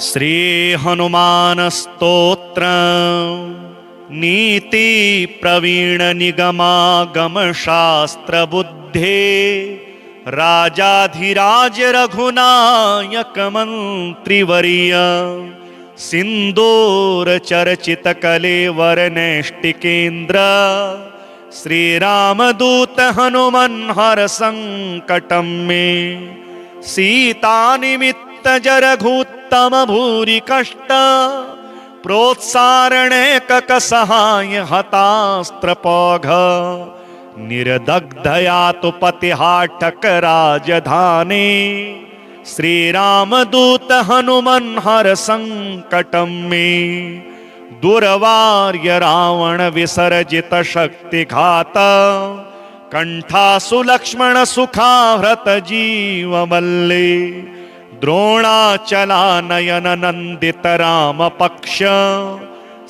श्री हनुमान स्तोत्र नीति प्रवीण निगमागम शास्त्र बुद्धे राजाधिराज रघुनायक मंत्रिवर्य सिंदूर चर्चित कलेवर नैष्टिकेन्द्र श्री रामदूत हनुमन हर संकटम में सीता निमित्त जरघुत्तम भूरि कष्ट प्रोत्सारणे कक सहाय हतास्त्र पौघ निर्दग्धया तो पतिहाटक राजधानी श्री रामदूत हनुमन हर संकटम में दुर्वार्य रावण विसर्जित शक्ति घात कंठासु लक्ष्मण सुखाहृत जीव मल्ले द्रोणाचला नयन नंदित राम पक्ष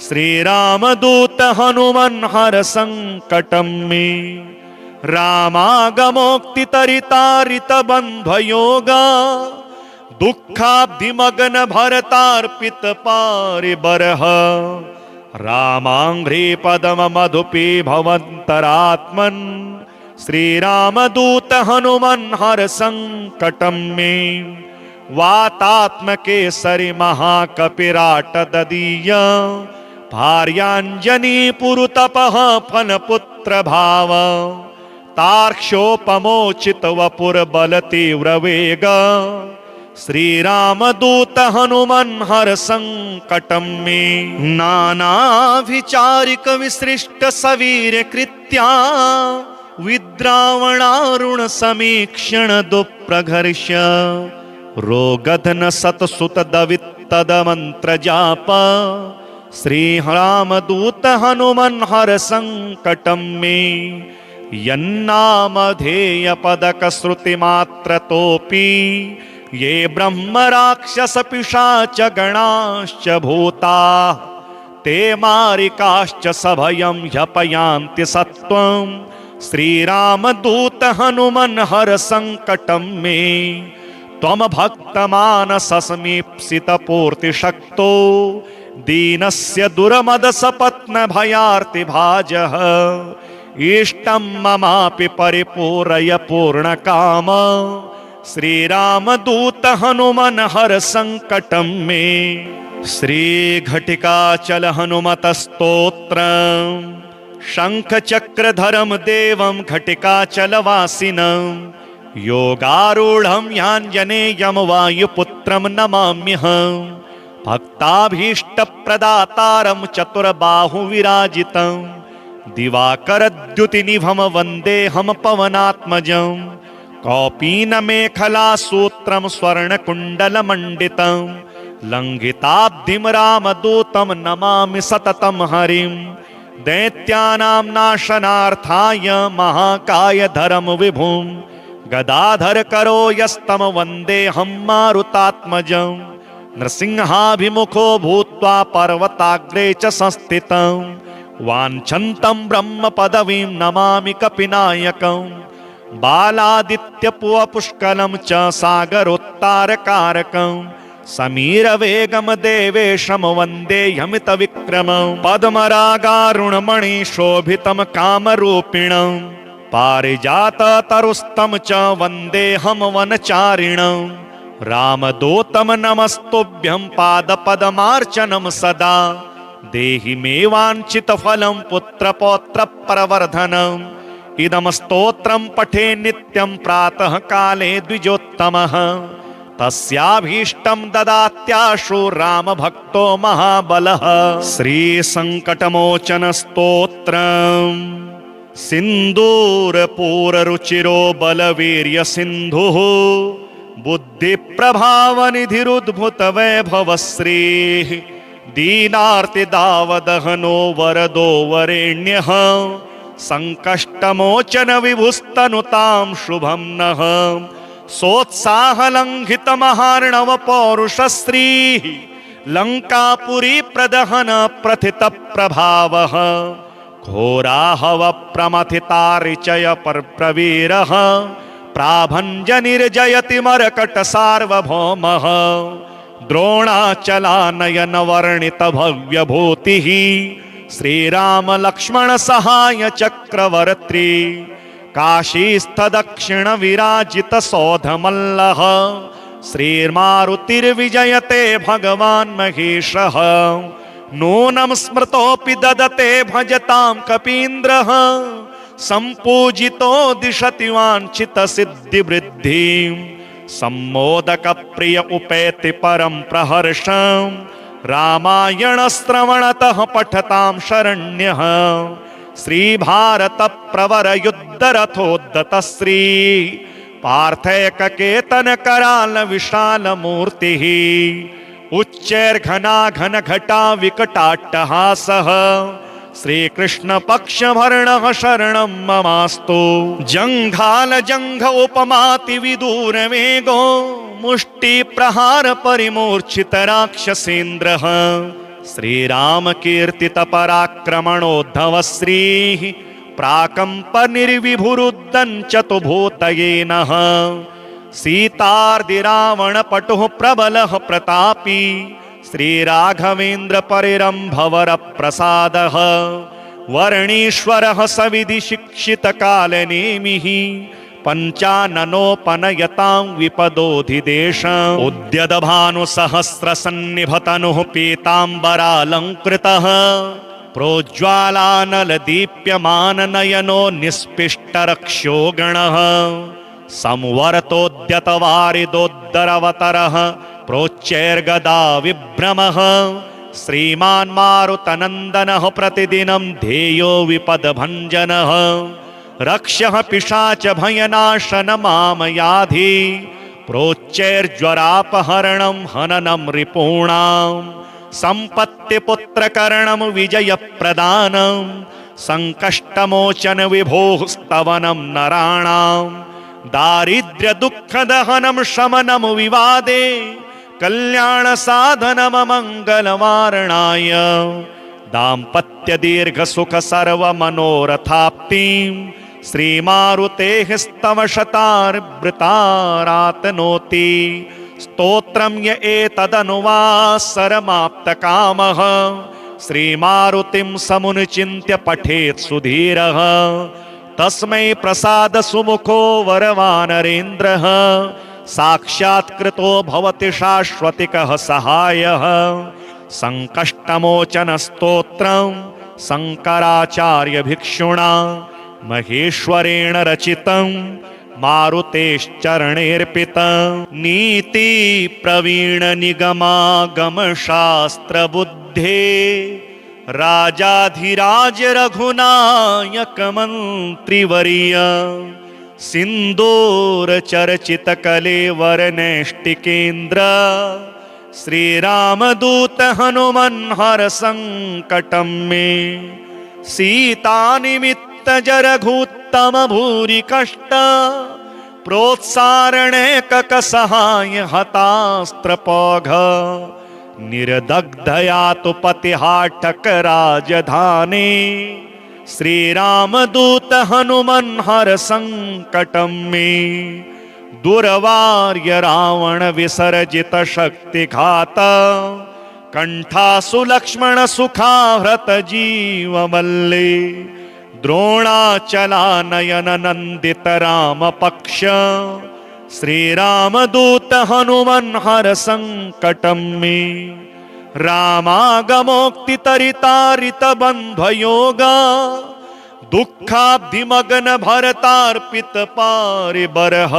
श्री रामदूत हनुमन हर संकटम में रामागमोक्ति तरितारित बंधयोगा दुःखाब्धिमग्न भरतार्पित पारिबरः रामांघ्रि पदम मधुपी भवन्तरात्मन् श्री रामदूत हनुमन हर संकटम में वातात्मके सरि महाकपिराट ददीय भार्यांजनी पुरुतपः फलपुत्र भाव तार्क्ष्योपमोचित वपुर बल तीव्र वेग श्री रामदूत हनुमन हर संकटम में नाना विचारिक विसृष्ट सवीर कृत्या विद्रावणारुण समीक्षण दुप्रघर्ष रोगधन सतसुत दवित तद मंत्र जाप श्री रामदूत हनुमन हर संकटम में यन्नामधेय पदक श्रुति मात्र तोपी ये ब्रह्म राक्षस पिशाच गणाश्च भूता ते मारिकाश्च सभयं ह्यपयान्ति सत्वं श्री रामदूत हनुमन हर संकटम में त्वम भक्तमानस समीप्सित पूर्ति शक्तो दीनस्य दुर्मद सपत्न भयार्ति भाजः इष्टं ममापि परिपूरय पूर्ण काम श्री रामदूत हनुमन हर संकटम में श्री घटिकाचल हनुमत स्तोत्र शंख चक्रधरम देवं घटिकाचल वासिनं योगारूढ़ं याञ्जनेयं वायुपुत्रं नमाम्यहं भक्ताभीष्टप्रदातारं चतुर्बाहुविराजितं दिवाकरद्युतिनिभं वन्देऽहं पवनात्मजं कौपीनमेखलासूत्रं स्वर्णकुण्डलमण्डितं लङ्घिताब्धिं रामदूतं नमामि सततं हरिं दैत्यानां नाशनार्थाय महाकायधरं विभुं गदाधर करो यस्तम वन्देऽहं मारुतात्मजं नृसिंहाभिमुखो भूत्वा पर्वताग्रे च संस्थितं वाञ्छन्तं ब्रह्म पदवीं नमामि कपिनायकं बालादित्यपुष्कलं च सागरोत्तारकारकं समीरवेगं देवेशं वन्देऽहमित विक्रमं पद्मरागारुणमणि शोभितं कामरूपिणं पारिजात तरुस्तं च वन्देऽहं वनचारिणं रामदूतं नमस्तुभ्यं पादपद्मार्चनं सदा देहि मे वाञ्छितफलं पुत्रपौत्र प्रवर्धनम् इदं स्तोत्रं पठे नित्यं प्रातः काले द्विजोत्तमः तस्याभीष्टं ददात्याशु राम भक्तो महाबलः श्री संकटमोचन स्तोत्रम् सिंदूरपूर रुचिरो बलवीर्य सिंधुः बुद्धि प्रभाव निधिरुद्भुत वैभव श्री दीनार्ति दावदहनो वरदो वरेण्यः संकष्टमोचन विभुस्तनुतां शुभं नः सोत्साहलंघित महार्णव पौरुष श्री लंकापुरी प्रदहन प्रथित प्रभावः घोराहव प्रमथितारिचय प्राभञ्जनिर्जयति मरकट सार्वभौमः द्रोणाचलानयन वर्णित भव्य भूति श्रीराम लक्ष्मण सहाय चक्रवर्ती काशीस्थ दक्षिण विराजित सौधमल्लः श्रीर्मारुतिर्विजयते भगवान् महेशः नूनं स्मृतोऽपि ददते भजतां कपीन्द्रः सम्पूजितो दिशति वाञ्छित सिद्धिवृद्धिं सम्मोदक प्रिय उपेति परं प्रहर्षं रामायण श्रवणतः पठतां शरण्यः श्री भारत प्रवर युद्ध रथोद्धत श्री पार्थैक केतन कराल विशाल मूर्ति उच्चैर्घना घन घटा विकटाट्टहासः श्री कृष्ण पक्ष भर्ण शरणं ममास्तु जंघाल जंघ उपमाति विदूर वेगो मुष्टि प्रहार परिमूर्छित राक्षसेन्द्रः श्रीराम कीर्तित पराक्रमणोद्धव श्री प्राकंप निर्विभुरुद्धं चतुभूतये नः सीतार्दि रावण पटुः प्रबलः प्रतापी श्री राघवेन्द्र परिरंभवर प्रसादः वर्णीश्वरः सविधि शिक्षित कालनेमिः पंचाननोपनयतां विपदोधिदेशम् उद्यत भानु सहस्र सन्निभतनुः पीताम्बरालंकृतः प्रोज्ज्वालानल दीप्यमान नयनो निस्पिष्ट रक्षो गणः संवर्तोद्यत वारिदोद्दरवतरः प्रोच्चैर्गदा विभ्रमः श्रीमान् मारुतनन्दनः प्रतिदिनं ध्येयो विपदभञ्जनः रक्षः पिशाच भयनाशन मामयाधि प्रोच्चैर्ज्वरापहरणं हननं रिपूणां सम्पत्तिपुत्रकरणं विजयप्रदानं संकष्टमोचन विभोः स्तवनं नराणां दारिद्र्यदुःखदहनं शमनं विवादे कल्याण साधनम मंगलवारणाय दाम्पत्य दीर्घ सुख सर्व मनोरथाप्तिं श्रीमारुतेः स्तव शतार्वृतारातनोति स्तोत्रं य एतदनुवासरमाप्तकामः श्रीमारुतिं समुनिचिन्त्य पठेत् सुधीरः तस्मै प्रसाद सुमुखो वरवानरेन्द्रः साक्षात्कृतो भवति शाश्वतिकः सहायः संकष्टमोचन स्तोत्रं शंकराचार्य भिक्षुणा महेश्वरेण रचितं मारुतेश्चरणेऽर्पितं नीति प्रवीण निगमागम शास्त्र बुद्धे राजाधिराज रघुनायक मंत्रिवर्य सिंदूर चर्चित कलेवर नैष्टिकेन्द्र श्रीरामदूत हनुमन् हर संकटं मे सीता निमित्त जरघुत्तम भूरि कष्ट प्रोत्सारणे कक सहाय हतास्त्रपौघ निर्दग्धया तु पतिहाटक राजधानी श्रीरामदूत हनुमन् हर संकटं मे दुर्वार्य रावण विसर्जित शक्तिघात कंठासु लक्ष्मण सुखाहृत जीवमल्ले द्रोणाचलानयन नंदित राम पक्ष श्रीरामदूत हनुमन् हर संकटं मे रामागमोक्तितरितारित बन्धयोगा दुःखाब्धिमग्न भरतार्पित पारिबरः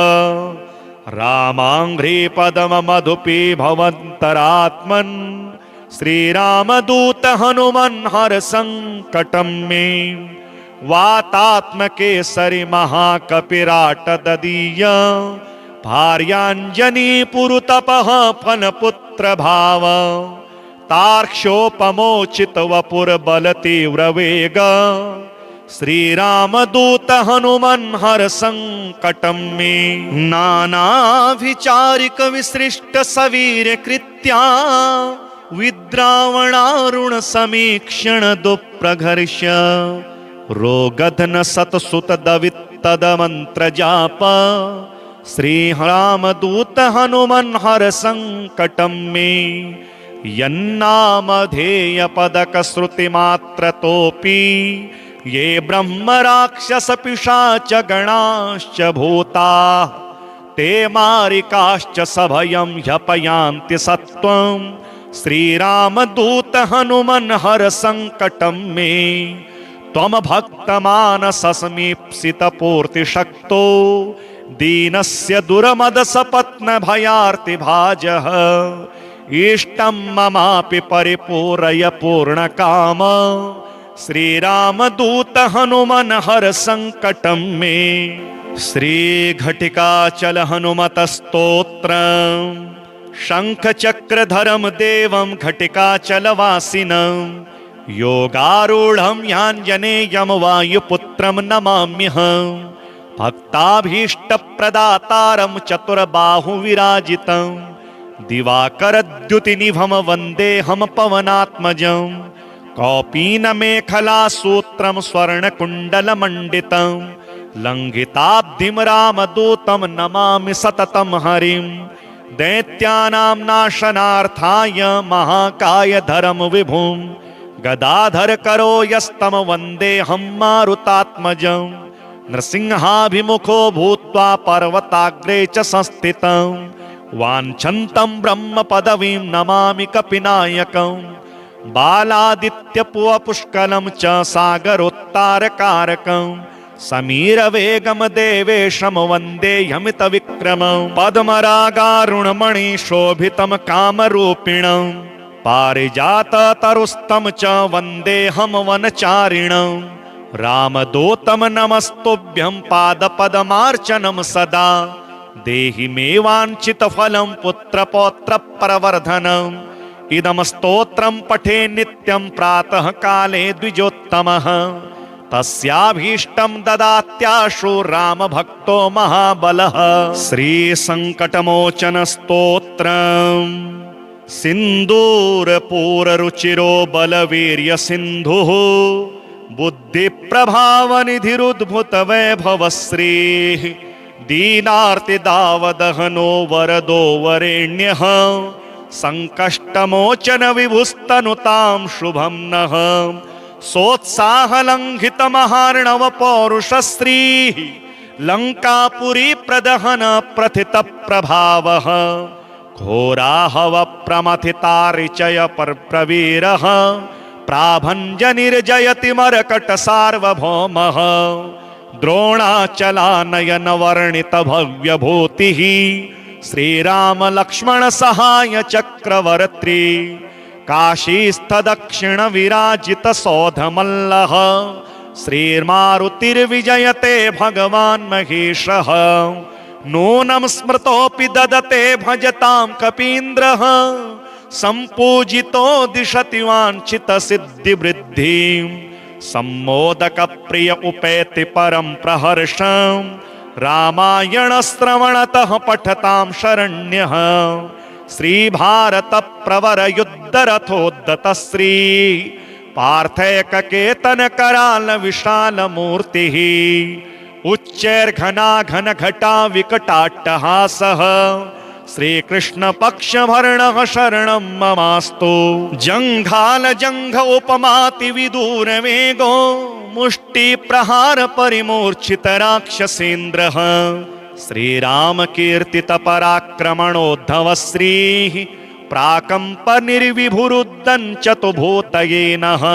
रामाङ्घ्रि पदम मधुपी भवन्तरात्मन् श्रीरामदूत हनुमन् हर संकटं मे वातात्मकेसरि महाकपिराट ददीय भार्याञ्जनी पुरुतपः फलपुत्र भाव तार्क्ष्योपमोचित वपुर बल तीव्र वेग श्रीरामदूत हनुमन् हर संकटं मे नानाभिचारिक विसृष्ट सवीर कृत्या विद्रावणारुण समीक्षण दुप्रघर्ष रोगधन सतसुत दवित्तद मंत्र जाप श्री रामदूत हनुमन हर संकटम में यन्नामधेय पदक श्रुति मात्र तोपी ये ब्रह्म राक्षस पिशाच गणाश्च भूता ते मारिकाश्च सभयं ह्यपयान्ति सत्वं श्रीरामदूत हनुमन हर संकटं मे त्वं भक्तमानसमीप्सित पूर्ति शक्तो दीनस्य दुर्मद सपत्न भयार्ति भाजः इष्टं ममापि परिपूरय पूर्णकाम श्रीरामदूत हनुमन हर संकटं मे। श्री घटिकाचल हनुमत स्तोत्र शंख चक्रधरम देवं घटिकाचल वासिनं योगारूढ़ं याञ्जनेयं वायुपुत्रं नमाम्यहं भक्ताभीष्टप्रदातारं चतुर्बाहुविराजितं दिवाकरद्युतिनिभं वन्देऽहं पवनात्मजं कौपीनमेखलासूत्रं स्वर्णकुण्डलमण्डितं लङ्घिताब्धिं रामदूतं नमामि सततं हरिं दैत्यानां नाशनार्थाय महाकायधरं विभुं गदाधर करो यस्तं वन्देऽहं मारुतात्मजं नृसिंहाभिमुखो भूत्वा पर्वताग्रे च संस्थितं वाञ्छन्तं ब्रह्म पदवीं नमामि कपिनायकं बालादित्यपुष्कलं च सागरोत्तारकारकं समीरवेगं देवेशं वन्देऽहमितविक्रमं पद्मरागारुणमणि शोभितं कामरूपिणं पारिजाततरुस्तं च वन्देऽहं वनचारिणं रामदूतं नमस्तुभ्यं पादपद्मार्चनं सदा देहि मे वाञ्छितफलं पुत्रपौत्रप्रवर्धनम् इदं स्तोत्रं पठे नित्यं प्रातः काले द्विजोत्तमः तस्याभीष्टं ददात्याशु राम भक्तो महाबलः। श्री संकटमोचन स्तोत्रम् सिन्दूरपूररुचिरो बलवीर्य सिन्धुः बुद्धिप्रभावनिधिरुद्भुत वैभवश्रीः दीनार्तिदावदहनो वरदो वरेण्यः संकष्टमोचन विभुस्तनुतां शुभं नः सोत्साहलङ्घितमहार्णव पौरुषश्रीः लङ्कापुरी प्रदहन प्रथित प्रभावः घोराहव प्रमथितारिचय प्रवीरः प्राभञ्जनिर्जयति मरकट सार्वभौमः द्रोणाचलानयन वर्णित भव्यभूतिः श्रीराम लक्ष्मण सहाय चक्रवर्ती काशीस्थ दक्षिण विराजित सौधमल्लः श्रीर्मारुतिर्विजयते भगवान् महेशः नूनं स्मृतोऽपि ददते भजतां कपीन्द्रः सम्पूजितो दिशति वाञ्छित सिद्धिवृद्धिं सम्मोदक प्रिय उपेति परं प्रहर्षं रामायण श्रवणतः पठतां शरण्यः श्री भारत प्रवर युद्ध रथोद्धत श्री पार्थैक केतन कराल विशाल मूर्तिः उच्चैर्घना घन घटा विकटाट्टहासः श्री कृष्ण पक्ष भरणः शरणं ममास्तु जंघाल जंघ उपमाति विदूर वेगो मुष्टि प्रहार परिमूर्छित राक्षसेन्द्रः श्रीराम कीर्तित पराक्रमणोद्धव श्रीः प्राकंप निर्विभुरुद्धं चतुर्भूतये नः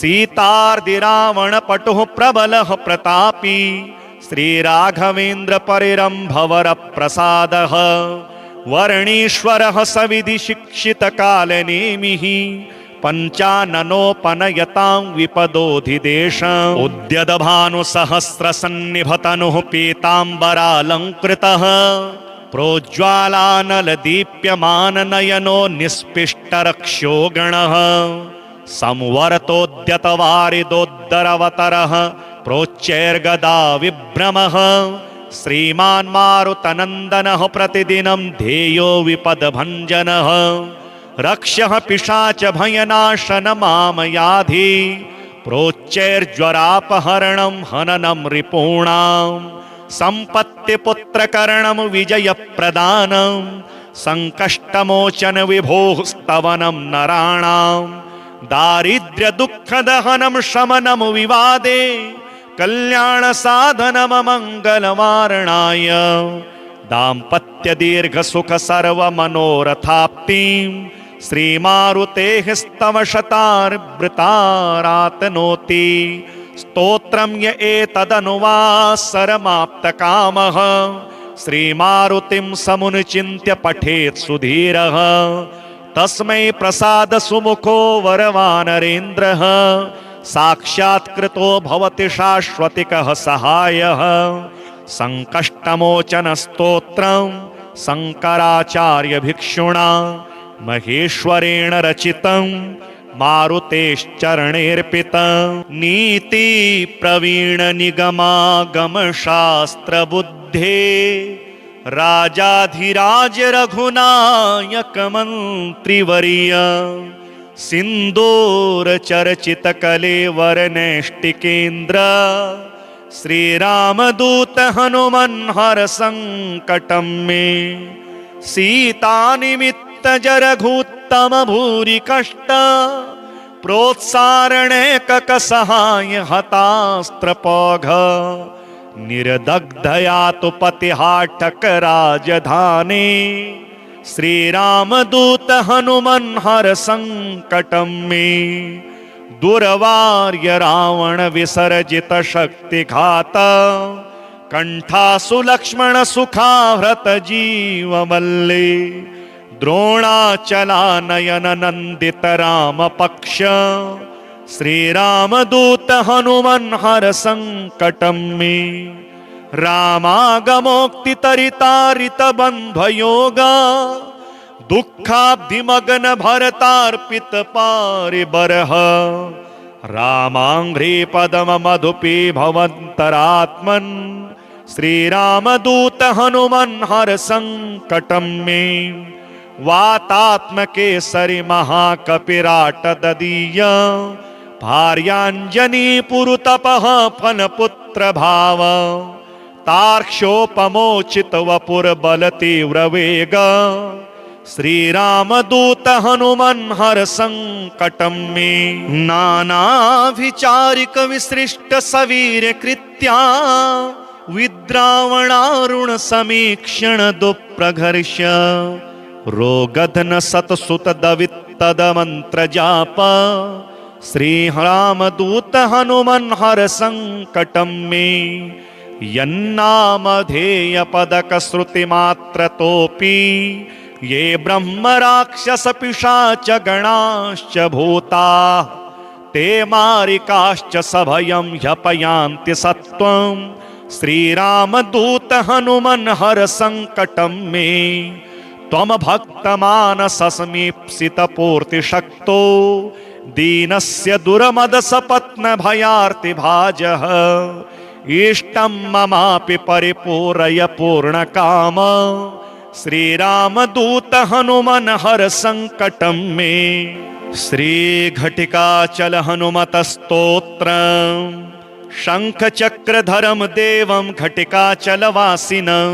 सीतार्दि रावण पटुः प्रबलः प्रतापी श्री राघवेन्द्र परिरंभवर प्रसादः वर्णीश्वरः सविधि शिक्षित कालनेमिः पंचाननोपनयतां विपदोधिदेशम् उद्यत भानु सहस्र सन्निभतनुः पीताम्बरालंकृतः प्रोज्ज्वालानल दीप्यमान नयनो निस्पिष्ट रक्षो गणः संवर्तोद्यत वारिदोद्धरवतरः प्रोच्चैर्गदा विभ्रमः श्रीमान् मारुतनन्दनः प्रतिदिनं ध्येयो विपदभञ्जनः रक्षः पिशाच भयनाशन मामयाधि प्रोच्चैर्ज्वरापहरणं हननं रिपूणां सम्पत्तिपुत्रकरणं विजयप्रदानं संकष्टमोचन विभोः स्तवनं नराणां दारिद्र्यदुःखदहनं शमनं विवादे कल्याणसाधनं मङ्गलवारणाय दाम्पत्यदीर्घसुखसर्वमनोरथाप्तिं श्रीमारुतेः स्तवशतार्वृतारातनोति स्तोत्रं य एतदनुवासरमाप्तकामः श्रीमारुतिं समुनिचिन्त्य पठेत् सुधीरः तस्मै प्रसाद सुमुखो वरवानरेन्द्रः साक्षात्कृतो भवति शाश्वतिकः सहायः संकष्टमोचन स्तोत्रं शंकराचार्य भिक्षुणा महेश्वरेण रचितं मारुतेश्चरणेऽर्पितं नीति प्रवीण निगमागम शास्त्र बुद्धे राजाधिराज रघुनायक मंत्रिवर्य सिंदूर चर्चित कलेवर नैष्टिकेन्द्र श्रीरामदूत हनुमन हर संकटं मे सीता निमित्त जरघुत्तम भूरि कष्ट प्रोत्सारणे कक सहाय हतास्त्रपौघ निर्दग्धया तु पतिहाटक राजधानी श्रीरामदूत हनुमन हर संकटं मे दुर्वार्य रावण विसर्जित शक्तिघात कंठासु लक्ष्मण सुखाहृत जीवमल्ले द्रोणाचलानयन नंदित राम पक्ष श्रीरामदूत हनुमन हर संकटं मे रामागमोक्तितरितारित बंधयोगा दुःखाब्धिमग्न भरतार्पित पारिबरः रामांघ्रि पदम मधुपी भवन्तरात्मन् श्रीरामदूत हनुमन हर संकटं मे वातात्मकेसरि महाकपिराट ददीय भार्यांजनी पुरुतपः फलपुत्र भाव तार्क्ष्योपमोचित वपुर बल तीव्र वेग श्रीरामदूत हनुमन हर संकटं मे नानाभिचारिक विसृष्ट सवीर कृत्या विद्रावणारुण समीक्षण दुप्रघर्ष रोगधन सतसुत दवित्तद मंत्र जाप श्रीरामदूत हनुमन हर संकटं मे यन्नामधेय पदक श्रुति मात्र तोपि ये ब्रह्म राक्षस पिशाच गणाश्च भूता ते मारिकाश्च सभयं ह्यपयान्ति सत्वं श्रीरामदूत हनुमन हर संकटं मे त्वं भक्तमानसमीप्सित पूर्ति शक्तो दीनस्य दुर्मद सपत्न भयार्ति भाजः इष्टं ममापि परिपूरय पूर्ण काम श्रीरामदूत हनुमन हर संकटं मे श्री घटिकाचल हनुमत स्तोत्रं शंख चक्रधरं देवं घटिकाचल वासिनं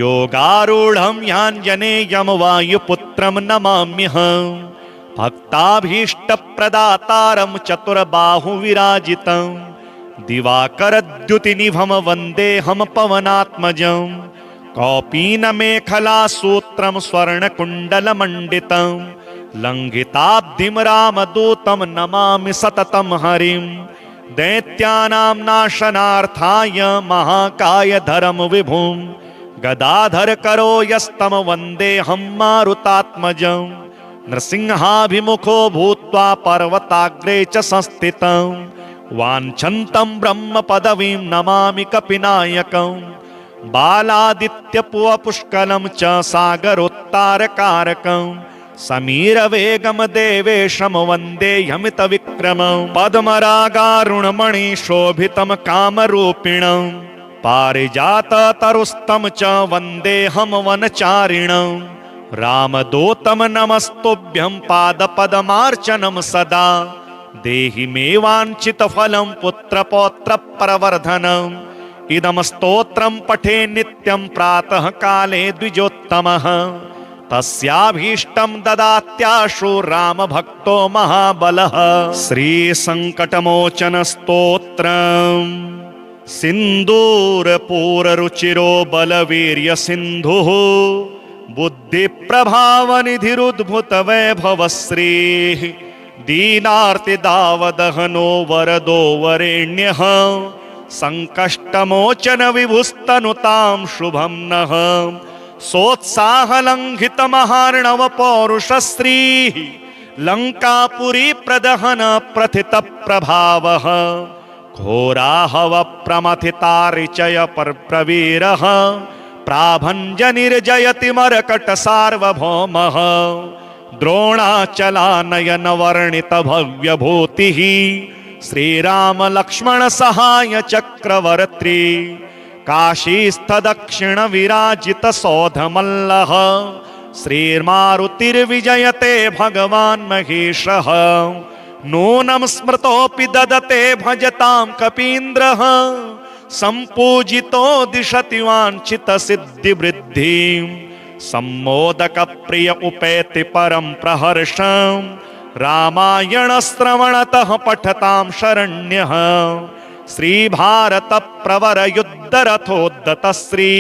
योगारूढ़ं याञ्जनेयं वायुपुत्रं नमाम्यहं भक्ताभीष्टप्रदातारं चतुर्बाहुविराजितं दिवाकरद्युतिनिभं वन्देऽहं पवनात्मजं कौपीनमेखलासूत्रं स्वर्णकुण्डलमण्डितं लङ्घिताब्धिं रामदूतं नमामि सततं हरिं दैत्यानां नाशनार्थाय महाकायधरं विभुं गदाधर करो यस्तम वन्देऽहं मारुतात्मजं नृसिंहाभिमुखो भूत्वा पर्वताग्रे च संस्थितं वाञ्छन्तं ब्रह्म पदवीं नमामि कपिनायकं बालादित्यपुष्कलं च सागरोत्तारकारकं समीरवेगं देवेशं वन्देऽहमित विक्रमं पद्मरागारुणमणि शोभितं कामरूपिणं पारिजाततरुस्तं च वन्देऽहं वनचारिणं रामदूतं नमस्तुभ्यं पादपद्मार्चनं सदा देहि मे वाञ्छितफलं पुत्रपौत्रप्रवर्धनं इदं स्तोत्रं पठे नित्यं प्रातः काले द्विजोत्तमः तस्याभीष्टं ददात्याशु राम भक्तो महाबलः। श्री संकटमोचन स्तोत्रम् सिन्दूरपूररुचिरो बलवीर्य सिन्धुः बुद्धिप्रभावनिधिरुद्भुत वैभवश्रीः दीनार्तिदावदहनो वरदो वरेण्यः संकष्टमोचन विभुस्तनुतां शुभं नः। सोत्साहलङ्घितमहार्णव पौरुषश्रीः लङ्कापुरी प्रदहन प्रथित प्रभावः घोराहव प्रमथितारिचय प्रवीरः प्राभञ्जनिर्जयति मरकट सार्वभौमः द्रोणाचलानयन वर्णित भव्यभूतिः श्रीराम लक्ष्मण सहाय चक्रवर्ती काशीस्थ दक्षिण विराजित सौधमल्लः श्रीर्मारुतिर्विजयते भगवान् महेशः नूनं स्मृतोऽपि ददते भजतां कपीन्द्रः सम्पूजितो दिशति वाञ्छित सिद्धिवृद्धिं सम्मोदक प्रिय उपेति परं प्रहर्षं रामायण श्रवणतः पठतां शरण्यः श्रीभारत प्रवर युद्ध रथोद्दत श्री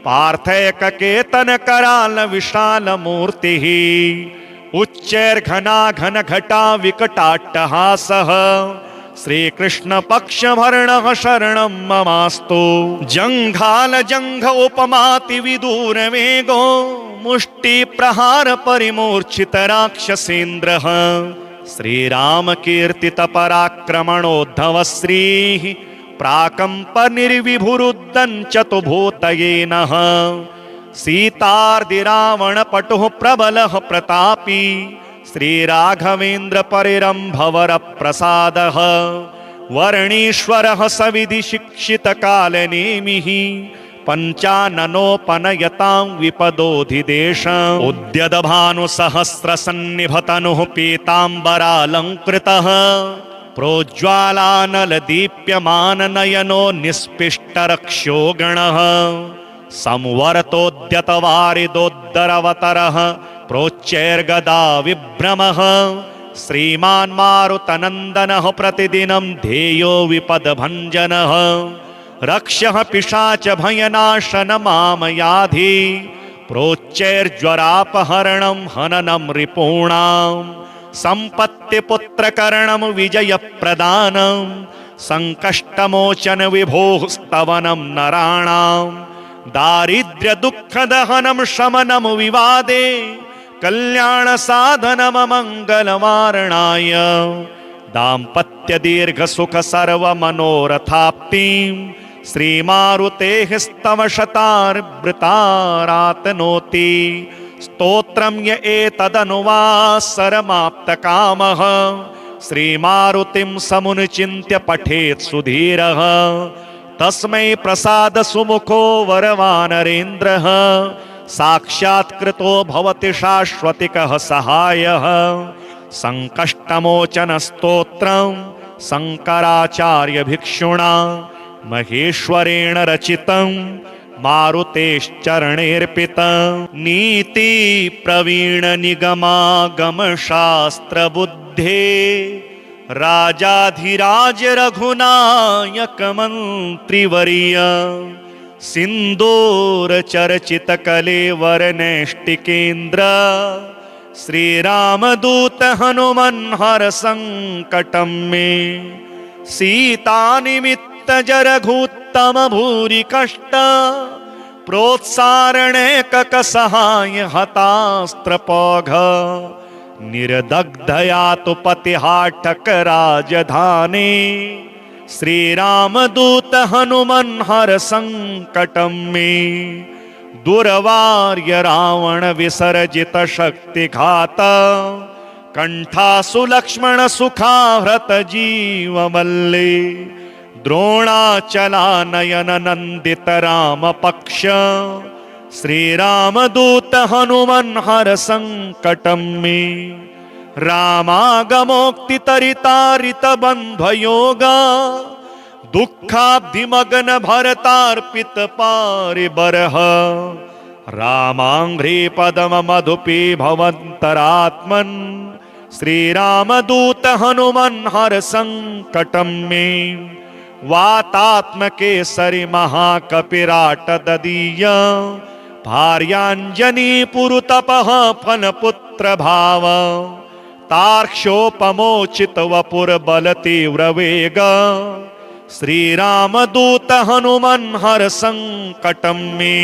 पार्थैक केतन कराल विशाल मूर्तिः उच्चैर्घना घन घटा विकटाट्टहासः श्रीकृष्ण पक्ष भरणः शरणं ममास्तु जंघाल जंघ उपमाति विदूर वेगो मुष्टि प्रहार परिमूर्छित राक्षसेन्द्रः श्रीराम कीर्तित पराक्रमणोद्धव श्रीः प्राकंप निर्विभुरुद्दञ्चतु भूतये नः सीतार्दि रावण पटुः प्रबलः प्रतापी श्रीराघवेन्द्र परिरंभवर प्रसादः वर्णीश्वरः सविधि शिक्षित कालनेमिः पंचाननोपनयतां विपदोधिदेशम् उद्यत भानु सहस्र सन्निभतनुः पीताम्बरालंकृतः प्रोज्ज्वालानल दीप्यमान नयनो निस्पिष्ट रक्षो गणः संवर्तोद्यत वारिदोद्दरवतरः प्रोच्चैर्गदा विभ्रमः श्रीमान् मारुतनन्दनः प्रतिदिनं ध्येयो विपदभञ्जनः रक्षः पिशाच भयनाशन मामयाधि प्रोच्चैर्ज्वरापहरणं हननं रिपूणां सम्पत्तिपुत्रकरणं विजयप्रदानं संकष्टमोचन विभोः स्तवनं नराणां दारिद्र्य दुःखदहनं शमनं विवादे कल्याण साधनम मंगलवारणाय दाम्पत्य दीर्घ सुख सर्व मनोरथाप्तिं श्रीमारुतेः स्तव शतार्वृतारातनोति स्तोत्रं य एतदनुवासरमाप्तकामः श्रीमारुतिं समुनिचिन्त्य पठेत् सुधीरः तस्मै प्रसाद सुमुखो वरवानरेन्द्रः साक्षात्कृतो भवति शाश्वतिकः सहायः संकष्टमोचन स्तोत्रं शंकराचार्य भिक्षुणा महेश्वरेण रचितं मारुतेश्चरणेऽर्पितं नीति प्रवीण निगमागम शास्त्र बुद्धे राजाधिराज रघुनायक मंत्रिवर्य सिंदूर चर्चित कलेवर नैष्टिकेन्द्र श्रीरामदूत हनुमन हर संकटं मे सीता निमित्त जरघुत्तम भूरि कष्ट प्रोत्सारणैकक सहाय हतास्त्र पौघ निर्दग्धया तु पतिहाटक राजधानी श्रीरामदूत हनुमन हर संकटं मे दुर्वार्य रावण विसर्जित शक्तिघात कंठासु लक्ष्मण सुखाहृत जीवमल्ले द्रोणाचलानयन नंदित राम पक्ष श्रीरामदूत हनुमन हर संकटं मे रामागमोक्तितरितारित बन्धयोगा दुःखाब्धिमग्न भरतार्पित पारिबरः रामाङ्घ्रि पदम मधुपि भवन्तरात्मन् श्रीरामदूत हनुमन् हर संकटं मे वातात्मकेसरि महाकपिराट ददीय भार्याञ्जनी पुरुतपः फलपुत्र भाव तार्क्ष्योपमोचित वपुर बल तीव्र वेग श्रीरामदूत हनुमन् हर संकटं मे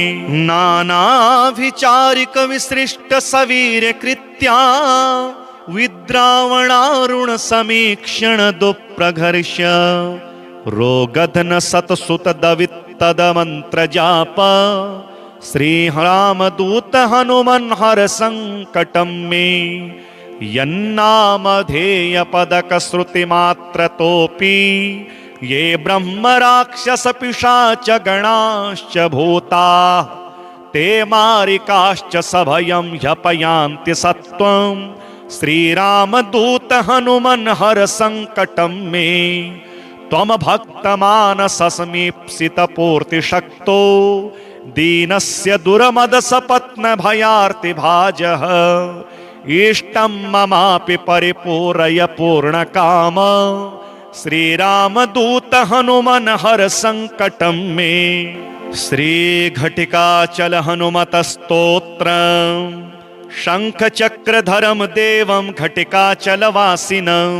नानाभिचारिक विसृष्ट सवीर कृत्या विद्रावणारुण समीक्षण दुप्रघर्ष रोगधन सतसुत दवित तद मंत्र जाप श्री रामदूत हनुमन् हर संकटं मे यन्नामधेय पदक श्रुति मात्र तोपि ये ब्रह्म राक्षस पिशाच गणाश्च भूता ते मारिकाश्च सभयं ह्यपयान्ति सत्वं श्रीरामदूत हनुमन् हर संकटं मे त्वं भक्तमानसमीप्सित पूर्तिशक्तो दीनस्य दुर्मद सपत्न भयार्ति भाजः इष्टं ममापि परिपूरय पूर्णकाम श्रीरामदूत हनुमन् हर संकटं मे श्रीघटिकाचल हनुमतस्तोत्रम् शङ्खचक्रधरं देवं घटिकाचलवासिनं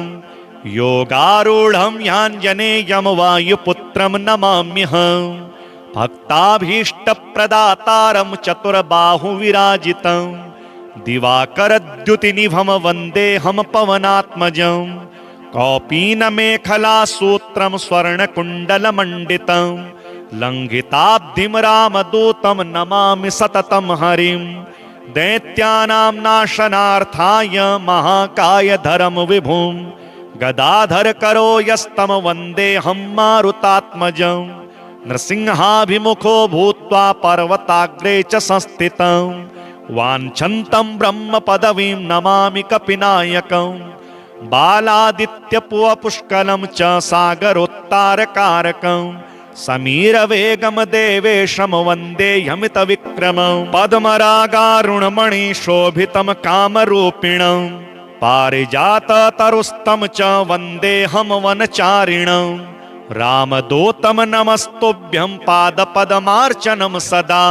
योगारूढं याञ्जनेयं वायुपुत्रं नमाम्यहं भक्ताभीष्टप्रदातारं चतुर्बाहुविराजितं दिवाकरद्युतिनिभं वन्देऽहं पवनात्मजं कौपीनमेखलासूत्रं स्वर्णकुण्डलमण्डितं लङ्घिताब्धिं रामदूतं नमामि सततं हरिं दैत्यानां नाशनार्थाय महाकायधरं विभुं गदाधर करो यस्तम वन्देऽहं मारुतात्मजं नृसिंहाभिमुखो भूत्वा पर्वताग्रे च संस्थितं वाञ्छन्तं ब्रह्म पदवीं नमामि कपिनायकं बालादित्यपुष्कलं च सागरोत्तारकारकं समीरवेगं देवेशं वन्देऽहमितविक्रमं पद्मरागारुणमणि शोभितं कामरूपिणं पारिजाततरुस्तं च वन्देऽहं वनचारिणं रामदूतं नमस्तुभ्यं पादपद्मार्चनं सदा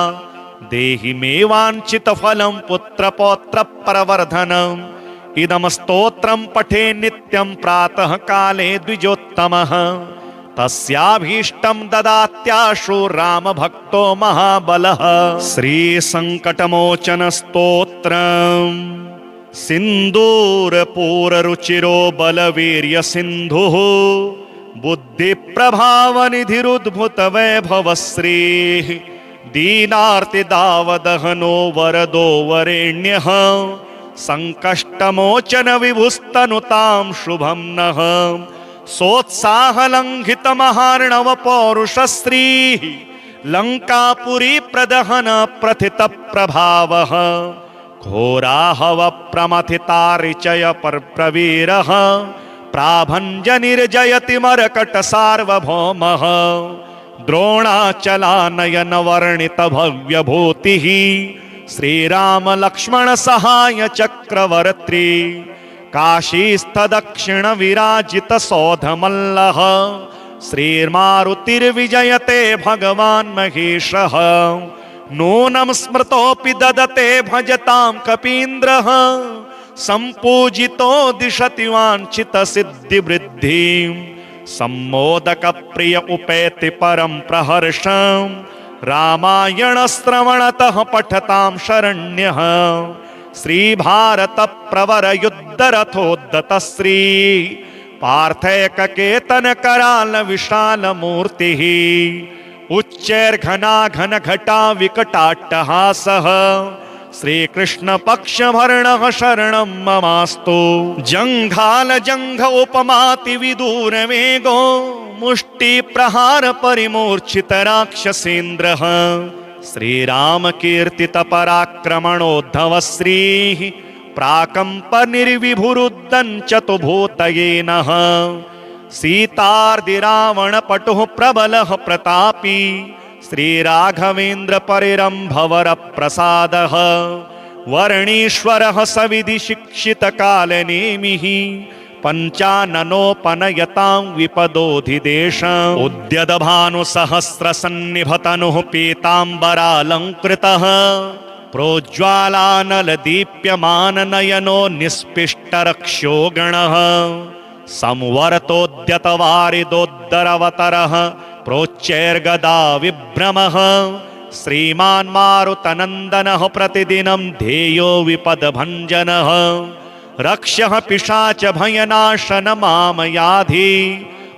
देहि मे वाञ्छितफलं पुत्रपौत्रप्रवर्धनम् इदं स्तोत्रं पठे नित्यं प्रातः काले द्विजोत्तमः तस्याभीष्टं ददात्याशु रामभक्तो महाबलः श्रीसङ्कटमोचन स्तोत्रम् सिन्दूरपूररुचिरो बलवीर्य सिन्धुः बुद्धिप्रभावनिधिरुद्भुत वैभवश्रीः दीनार्तिदावदहनो वरदो वरेण्यः संकष्टमोचन विभुस्तनुतां शुभं नः सोत्साहलङ्घितमहार्णव पौरुषश्रीः लङ्कापुरी प्रदहन प्रथित प्रभावः घोराहव प्रमथितारिचय परप्रवीरः प्राभञ्जनिर्जयति मरकट सार्वभौमः द्रोणाचलानयन वर्णित भव्यभूतिः श्रीराम लक्ष्मण सहाय चक्रवर्ती काशीस्थ दक्षिण विराजित सौधमल्लः श्रीमारुतिर्विजयते भगवान् महेशः नूनं स्मृतोऽपि ददते भजतां कपीन्द्रः सम्पूजितो दिशति वाञ्छित सिद्धिवृद्धिं सम्मोदक प्रिय उपेति परं प्रहर्षम् रामायण श्रवणतः पठतां शरण्यः श्रीभारत प्रवर युद्ध रथोद्धत श्री पार्थैक केतन कराल विशाल मूर्तिः उच्चैर्घना घन घटा विकटाट्टहासः श्रीकृष्ण पक्ष भर्णः शरणं ममास्तु जंघाल जंघ उपमाति विदूर वेगो मुष्टि प्रहार परिमूर्छित राक्षसेन्द्रः श्रीराम कीर्तित पराक्रमणोद्धव श्रीः प्राकंप निर्विभुरुद्धं चतुभूतये नः सीतार्दिरावणपटुः प्रबलः प्रतापी श्रीराघवेन्द्र परिरम्भवर प्रसादः वर्णीश्वरः सविधि शिक्षित कालनेमिः पंचाननोपनयतां विपदोधिदेश उद्यद्भानुसहस्रसन्निभतनुः पीताम्बरालङ्कृतः प्रोज्ज्वालानलदीप्यमाननयनो निस्पिष्टरक्षो गणः संवर्तोद्यतवारिदोद्दरवतरः प्रोच्चैर्गदा विभ्रमः श्रीमान् मारुतनन्दनः प्रतिदिनं ध्येयो विपदभञ्जनः रक्ष्यः पिशाच भयनाशन मामयाधि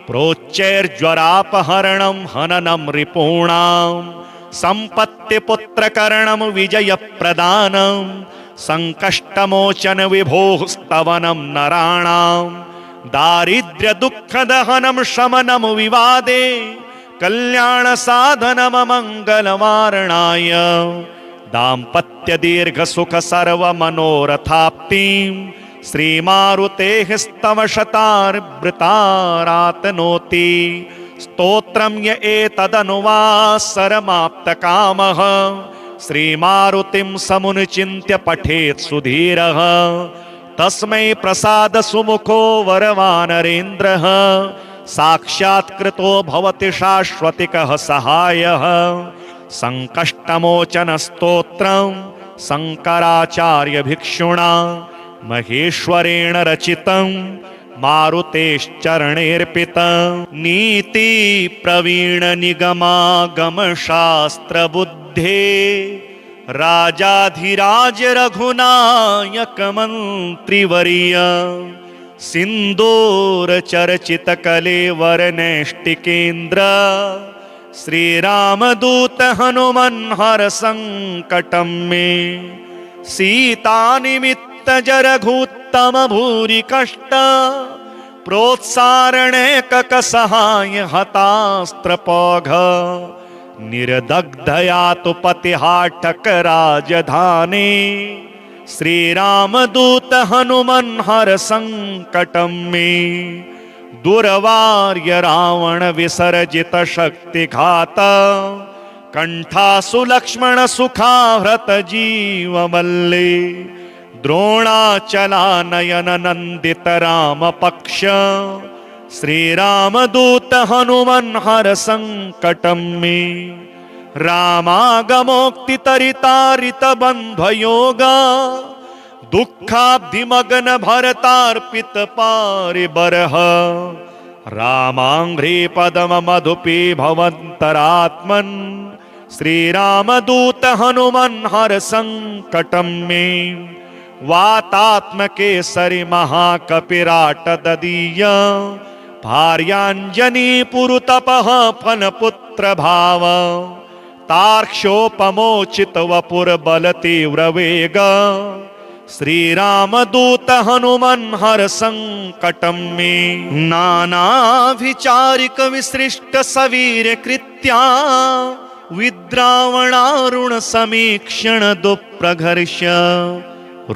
प्रोच्चैर्ज्वरापहरणं हननं रिपूणां सम्पत्तिपुत्रकरणं विजयप्रदानं संकष्टमोचन विभोः स्तवनं नराणां दारिद्र्यदुःखदहनं शमनं विवादे कल्याणसाधनं मङ्गलवारणाय दाम्पत्यदीर्घसुख सर्वमनोरथाप्तिं श्रीमारुतेः स्तवशतार्वृतारातनोति स्तोत्रं य एतदनुवासरमाप्तकामः श्रीमारुतिं समुनिचिन्त्य पठेत् सुधीरः तस्मै प्रसाद सुमुखो वरवानरेन्द्रः साक्षात्कृतो भवति शाश्वतिकः सहायः संकष्टमोचन स्तोत्रं शंकराचार्य भिक्षुणा महेश्वरेण रचितं मारुतेश्चरणेऽर्पितं नीति प्रवीण निगमागम शास्त्र बुद्धे राजाधिराज रघुनायक मंत्रिवर्य सिंदूर चर्चित कलेवर नैष्टिकेन्द्र श्रीरामदूत हनुमन् हर संकटं मे सीता निमित्त जरघुत्तम भूरि कष्ट प्रोत्सारणैकक सहाय हतास्त्रपौघ निर्दग्धया तु पतिहाटक राजधानी श्रीरामदूत हनुमन् हर संकटं मे दुर्वार्य रावण विसर्जित शक्तिघात कंठासु लक्ष्मण सुखाहृत जीवमल्ले द्रोणाचलानयन नंदित राम पक्ष श्रीरामदूत हनुमन् हर संकटं मे रामागमोक्तितरितारित बन्धयोगा दुःखाब्धिमग्न भरतार्पित पारिबरः रामाङ्घ्रि पदम मधुपी भवन्तरात्मन् श्रीरामदूत हनुमन् हर संकटं मे वातात्मकेसरि महाकपिराट ददीय भार्याञ्जनी पुरुतपः फलपुत्र भाव तार्क्ष्योपमोचित वपुर्बल तीव्र वेग श्रीरामदूत हनुमन् हर संकटं मे नानाभिचारिक विसृष्ट सवीर कृत्या विद्रावणारुण समीक्षण दुप्रघर्ष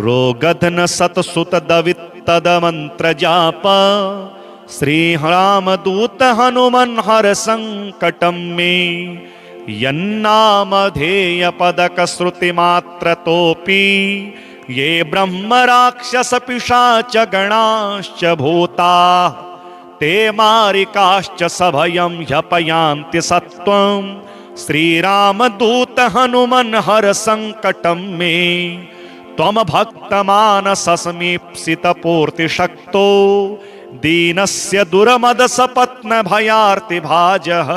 रोगधन सतसुत दवित्तद मंत्र जाप श्रीरामदूत हनुमन् हर संकटं मे यन्नामधेय पदक श्रुति मात्रतोपि ये ब्रह्म राक्षस पिशाच गणाश्च भूता ते मारिकाश्च सभयं ह्यपयान्ति सत्वं श्रीरामदूत हनुमन् हर संकटं मे त्वं भक्तमानसमीप्सित पूर्तिशक्तो दीनस्य दुर्मदसपत्न भयार्ति भाजः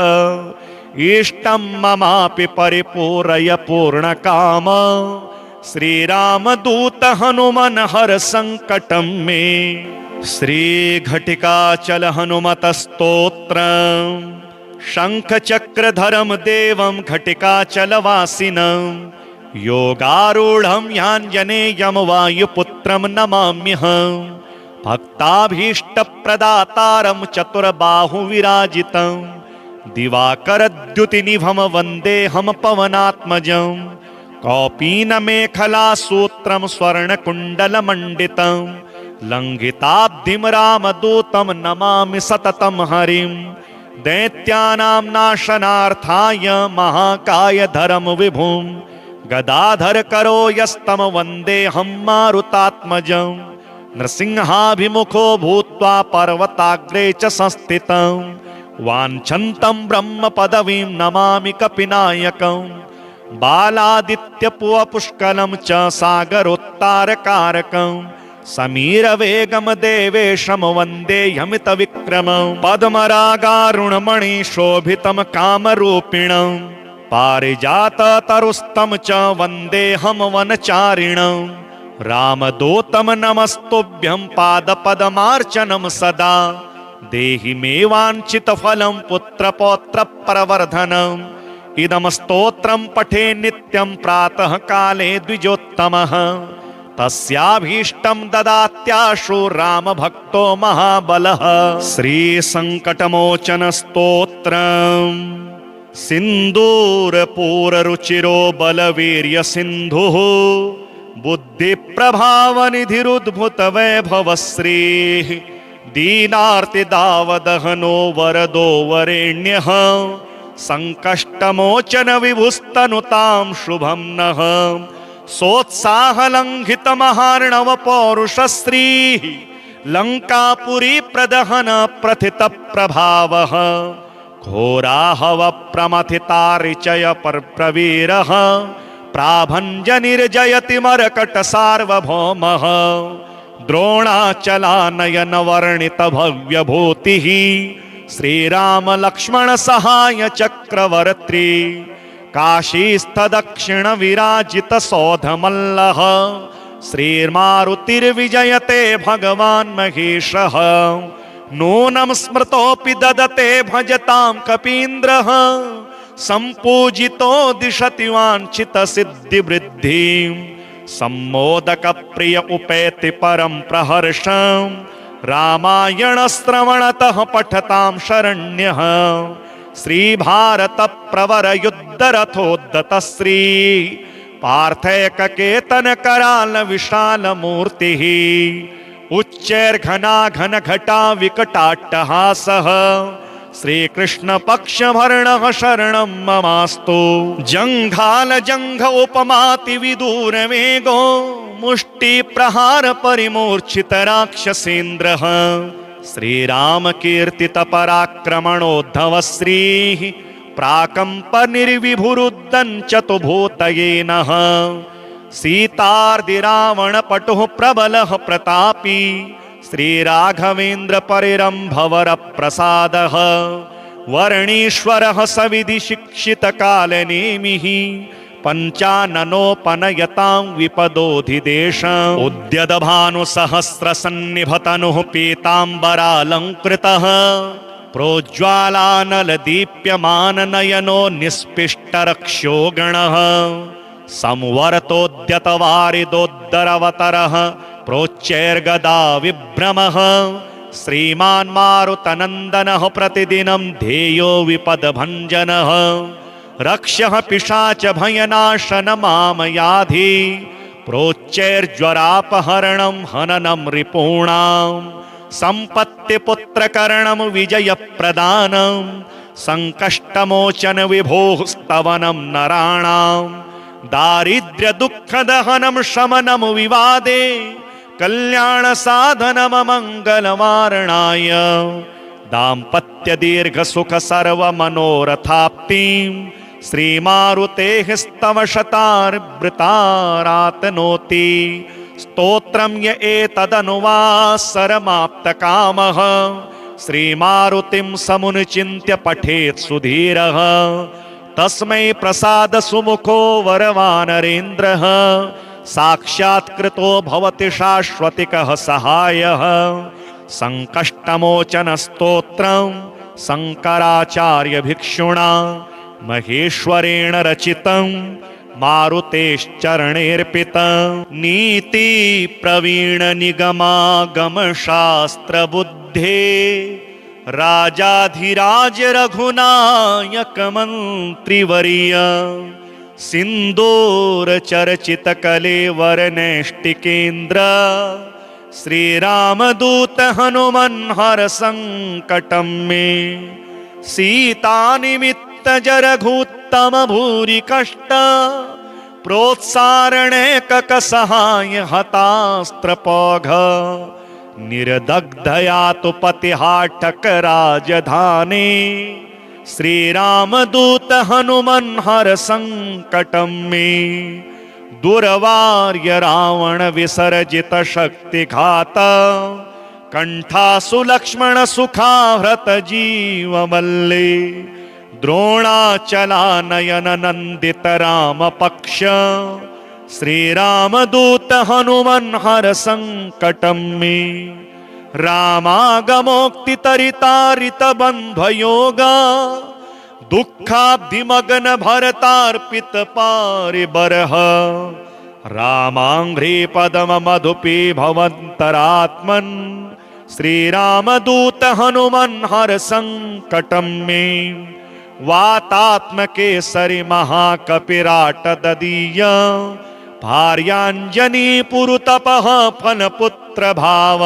इष्टं ममापि परिपूरय पूर्णकाम श्रीरामदूत हनुमन् हर संकटं मे श्रीघटिकाचल हनुमतस्तोत्रम् शङ्खचक्रधरं देवं घटिकाचलवासिनं योगारूढं याञ्जनेयं वायुपुत्रं नमाम्यहं भक्ताभीष्टप्रदातारं चतुर्बाहुविराजितं दिवाकरद्युतिनिभं वन्देऽहं पवनात्मजं कौपीनमेखलासूत्रं स्वर्णकुण्डलमण्डितं लंघिताब्धिं रामदूतं नमामि सततं हरिं दैत्यानां नाशनार्थाय महाकायधरं विभुं गदाधर करो यस्तम वन्देऽहं मारुतात्मजं नृसिंहाभिमुखो भूत्वा पर्वताग्रे च संस्थितं वाञ्छन्तं ब्रह्मपदवीं नमामि कपिनायकं बालादित्यपुष्कलं च सागरोत्तारकारकं समीरवेगं देवेशं वन्देऽहमितविक्रमं पद्मरागारुणमणिशोभितं कामरूपिणं पारिजाततरुस्तं च वन्देऽहं वनचारिणं रामदूतं नमस्तुभ्यं पादपद्मार्चनं सदा देहि मे वाञ्छितफलं पुत्रपौत्रप्रवर्धनम् इदं स्तोत्रं पठे नित्यं प्रातः काले द्विजोत्तमः तस्याभीष्टं ददात्याशु रामभक्तो महाबलः। श्रीसङ्कटमोचन स्तोत्रम् सिन्दूरपूररुचिरो बलवीर्य सिन्धुः बुद्धिप्रभावनिधिरुद्भुतवैभवश्रीः दीनार्तिदावदहनो वरदो वरेण्यः संकष्टमोचन विभुस्तनुतां शुभं नः सोत्साहलङ्घितमहार्णव पौरुषश्रीः लङ्कापुरी प्रदहन प्रथित प्रभावः घोराहव प्रमथितारिचय प्रवीरः प्राभञ्जनिर्जयति मरकट सार्वभौमः द्रोणाचलानयन वर्णित भव्यभूतिः श्रीराम लक्ष्मण सहाय चक्रवर्ती काशीस्थ दक्षिण विराजित सौधमल्लः श्रीर्मारुतिर्विजयते भगवान् महेशः नूनं स्मृतोऽपि ददते भजतां कपीन्द्रः सम्पूजितो दिशति वाञ्छित सिद्धिवृद्धिं सम्मोदक प्रिय उपेति परं प्रहर्षम् रामायण श्रवणतः पठतां शरण्यः श्रीभारत प्रवर युद्ध रथोद्धत श्री पार्थैक केतन कराल विशाल मूर्तिः उच्चैर्घना घन घटा विकटाट्टहासः श्रीकृष्ण पक्ष भरणः शरणं ममास्तु जंघाल जंघ उपमाति विदूर वेगो मुष्टि प्रहार परिमूर्छित राक्षसेन्द्रः श्रीराम कीर्तित पराक्रमणोद्धव श्रीः प्राकंप निर्विभुरुद्धञ्चतु भूतये नः सीतार्दि रावण पटुः प्रबलः प्रतापी श्रीराघवेन्द्र परिरम्भवर प्रसादः वर्णीश्वरः सविधि शिक्षित कालनेमिः पंचाननोपनयतां विपदोधिदेशम् उद्यत भानुसहस्र सन्निभतनुः पीताम्बरालङ्कृतः प्रोज्ज्वालानल दीप्यमान नयनो निस्पिष्टरक्षो गणः संवर्तोद्यत वारिदोद्दरवतरः प्रोच्चैर्गदा विभ्रमः श्रीमान् मारुतनन्दनः प्रतिदिनं ध्येयो विपदभञ्जनः रक्षः पिशाच भयनाशन मामयाधि प्रोच्चैर्ज्वरापहरणं हननं रिपूणां सम्पत्तिपुत्रकरणं विजयप्रदानं संकष्टमोचन विभोः स्तवनं नराणां दारिद्र्यदुःखदहनं शमनं विवादे कल्याण साधनम मंगलवारणाय दाम्पत्य दीर्घ सुख सर्व मनोरथाप्तिं श्रीमारुतेः स्तव शतार्वृतारातनोति स्तोत्रं य एतदनुवासरमाप्तकामः श्रीमारुतिं समुनिचिन्त्य पठेत् सुधीरः तस्मै प्रसाद सुमुखो वरवानरेन्द्रः साक्षात्कृतो भवति शाश्वतिकः सहायः संकष्टमोचन स्तोत्रं शंकराचार्य भिक्षुणा महेश्वरेण रचितं मारुतेश्चरणेऽर्पितं नीति प्रवीण निगमागम शास्त्र बुद्धे राजाधिराज रघुनायक मंत्रिवर्य सिंदूर चर्चित कलेवर नैष्टिकेन्द्र श्री रामदूत हनुमन् हर संकटं मे सीता निमित्त जरघुत्तम भूरि कष्ट प्रोत्सारणे कक सहाय हतास्त्रपौघ निर्दग्धया तु पतिहाटक राजधानी श्री रामदूत हनुमन् हर संकटं मे दुर्वार्य रावण विसर्जित शक्तिघात कंठासु लक्ष्मण सुखाहृत जीवमल्ले द्रोणाचलानयन नंदित राम पक्ष श्री रामदूत हनुमन् हर संकटं मे रामागमोक्तितरितारित बंधयोगा दुःखाब्धिमग्न भरतार्पित पारिबरः रामांघ्रि पदम मधुपी भवन्तरात्मन् श्री रामदूत हनुमन् हर संकटं मे वातात्मकेसरि महाकपिराट ददीय भार्यांजनी पुरुतपः फलपुत्र भाव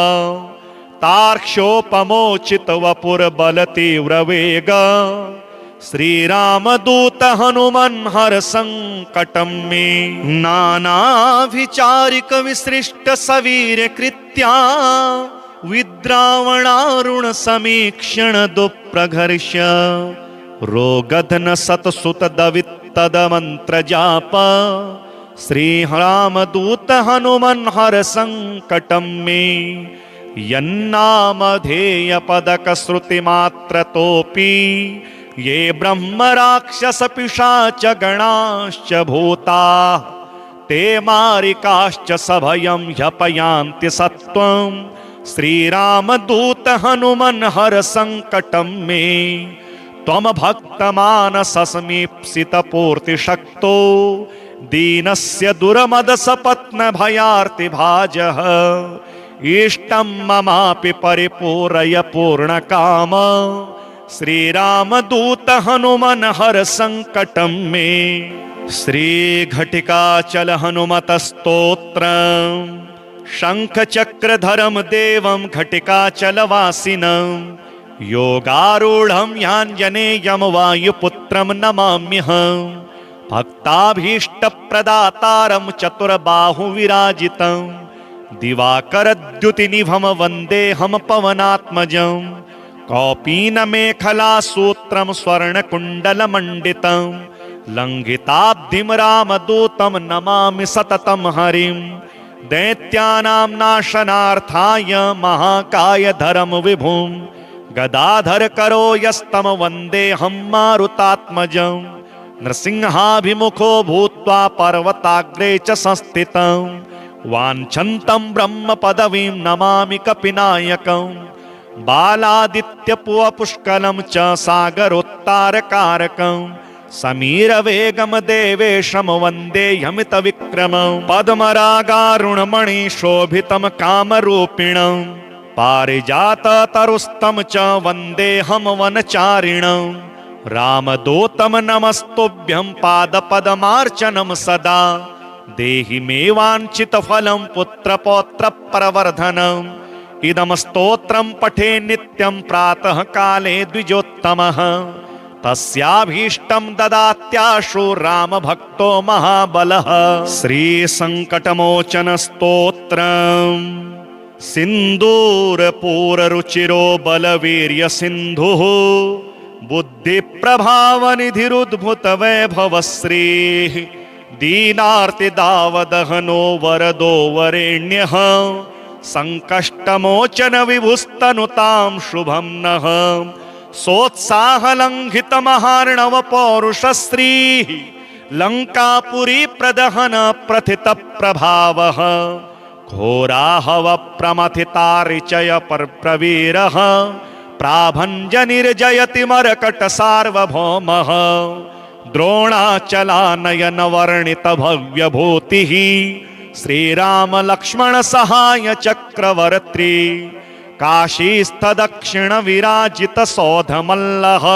तार्क्ष्योपमोचित वपुर बल तीव्र वेग श्री रामदूत हनुमन् हर संकटं मे नानाभिचारिक विसृष्ट सवीर कृत्या विद्रावणारुण समीक्षण दुप्रघर्ष रोगधन सतसुत दवित्तद मंत्र जाप श्री रामदूत हनुमन् हर संकटं मे यन्नामधेय पदक श्रुति मात्र तोपि ये ब्रह्म राक्षस पिशाच गणाश्च भूता ते मारिकाश्च सभयं ह्यपयान्ति सत्वं श्री रामदूत हनुमन् हर संकटं मे त्वं भक्तमानस समीप्सित पूर्ति शक्तो दीनस्य दुर्मद सपत्न भयार्ति भाजः इष्टं ममापि परिपूरय पूर्णकाम श्री रामदूत हनुमन् हर संकटं मे श्री घटिकाचल हनुमत स्तोत्रम् शंख चक्रधरं देवं घटिकाचलवासिनं योगारूढं याञ्जनेयं वायुपुत्रं नमाम्यहं भक्ताभीष्टप्रदातारं चतुर्बाहुविराजितं दिवाकरद्युतिनिभं वन्देऽहं पवनात्मजं कौपीनमेखलासूत्रं स्वर्णकुण्डलमण्डितं लङ्घिताब्धिं रामदूतं नमामि सततं हरिं दैत्यानां नाशनार्थाय महाकायधरं विभुं गदाधर करो यस्तम वन्देऽहं मारुतात्मजं नृसिंहाभिमुखो भूत्वा पर्वताग्रे च संस्थितं वाञ्छन्तं ब्रह्म पदवीं नमामि कपिनायकं बालादित्यपुवपुष्कलं च सागरोत्तारकारकं समीरवेगं देवेशं वन्देऽहमितविक्रमं पद्मरागारुणमणि शोभितं कामरूपिणं पारिजाततरुस्तं च वन्देऽहं वनचारिणं रामदूतं नमस्तुभ्यं पादपद्मार्चनं सदा देहि मे वाञ्छितफलं पुत्रपौत्रप्रवर्धनम् इदं स्तोत्रं पठे नित्यं प्रातः काले द्विजोत्तमः तस्याभीष्टं ददात्याशु राम भक्तो महाबलः श्री संकटमोचन स्तोत्रम् सिन्दूरपूररुचिरो बलवीर्य सिन्धुः बुद्धिप्रभावनिधिरुद्भुत वैभवश्रीः दीनार्तिदावदहनो वरदो वरेण्यः संकष्टमोचन विभुस्तनुतां शुभं नः सोत्साहलङ्घितमहार्णव पौरुषश्रीः लङ्कापुरी प्रदहन प्रथित प्रभावः घोराहव प्रमथितारिचय प्रवीरः प्राभञ्जनिर्जयति मरकट सार्वभौमः द्रोणाचलानयन वर्णित भव्यभूतिः श्रीराम लक्ष्मण सहाय चक्रवर्ती काशीस्थ दक्षिण विराजित सौधमल्लः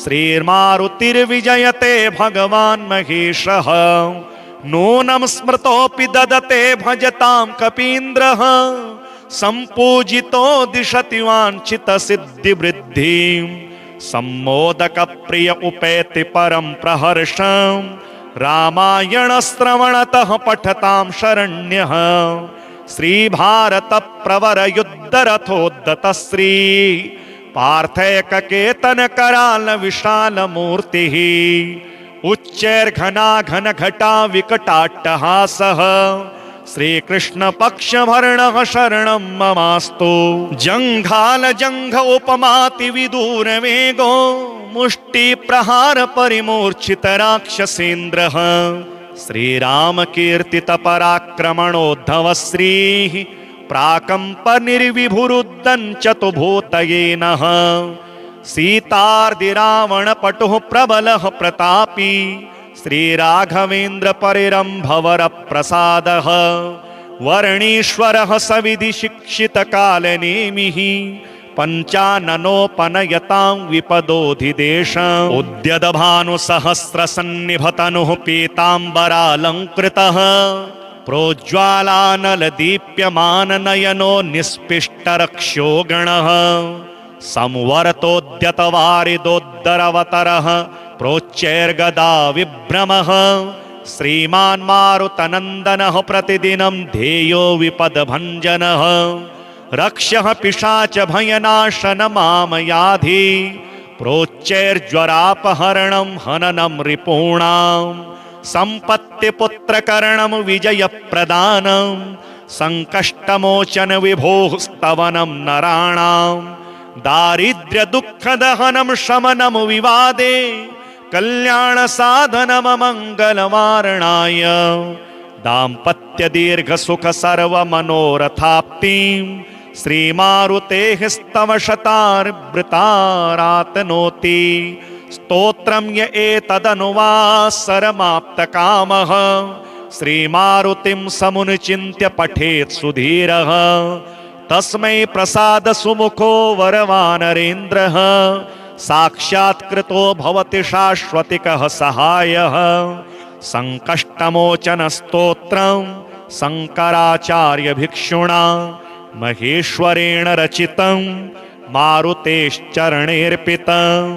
श्रीर्मारुतिर्विजयते भगवान् महेशः नूनं स्मृतोऽपि ददते भजतां कपीन्द्रः संपूजितो दिशति वांछित सिद्धि वृद्धि सम्मोदक प्रिय उपैति परम प्रहर्षम रामायण श्रवणतः पठतां शरण्यः श्री भारत प्रवर युद्ध रथोद्धत श्री पार्थैक केतन कराल विशाल मूर्ति उच्चैर्घना घन घटा विकटाट्टहासः श्री कृष्ण पक्ष भर्ण शरणं ममास्तु जंघाल जंघ उपमाति विदूर वेगो मुष्टि प्रहार परिमूर्छित राक्षसेन्द्रः श्रीराम कीर्तित पराक्रमणोद्धव श्री प्राकंप निर्विभुरुदंचतु भूतयेनः सीतार्दि रावण पटुः प्रबलः प्रतापी श्री राघवेन्द्र परिरंभवर प्रसादः वर्णीश्वरः सविधि शिक्षित कालनेमिः पंचाननोपनयतां विपदोधिदेशम् उद्यत भानु सहस्र सन्निभतनुः पीताम्बरालंकृतः प्रोज्ज्वालानल दीप्यमान नयनो निस्पिष्टरक्षो गणः संवर्तोद्यत वारिदोद्दरवतरः प्रोच्चैर्गदा विभ्रमः श्रीमान् मारुतनन्दनः प्रतिदिनं ध्येयो विपदभञ्जनः रक्ष्यः पिशाच भयनाशन मामयाधि प्रोच्चैर्ज्वरापहरणं हननं रिपूणां सम्पत्तिपुत्रकरणं विजयप्रदानं संकष्टमोचन विभोः स्तवनं नराणां दारिद्र्य दुःखदहनं शमनं विवादे कल्याण साधनम मंगलवारणाय दाम्पत्य दीर्घ सुख सर्व मनोरथाप्तिं श्रीमारुतेः स्तव शतार्वृतारातनोति स्तोत्रं य एतदनुवासरमाप्तकामः श्रीमारुतिं समुनिचिन्त्य पठेत् सुधीरः तस्मै प्रसाद सुमुखो वरवानरेन्द्रः साक्षात्कृतो भवति शाश्वतिकः सहायः संकष्टमोचन स्तोत्रं शंकराचार्य भिक्षुणा महेश्वरेण रचितं मारुतेश्चरणेऽर्पितम्।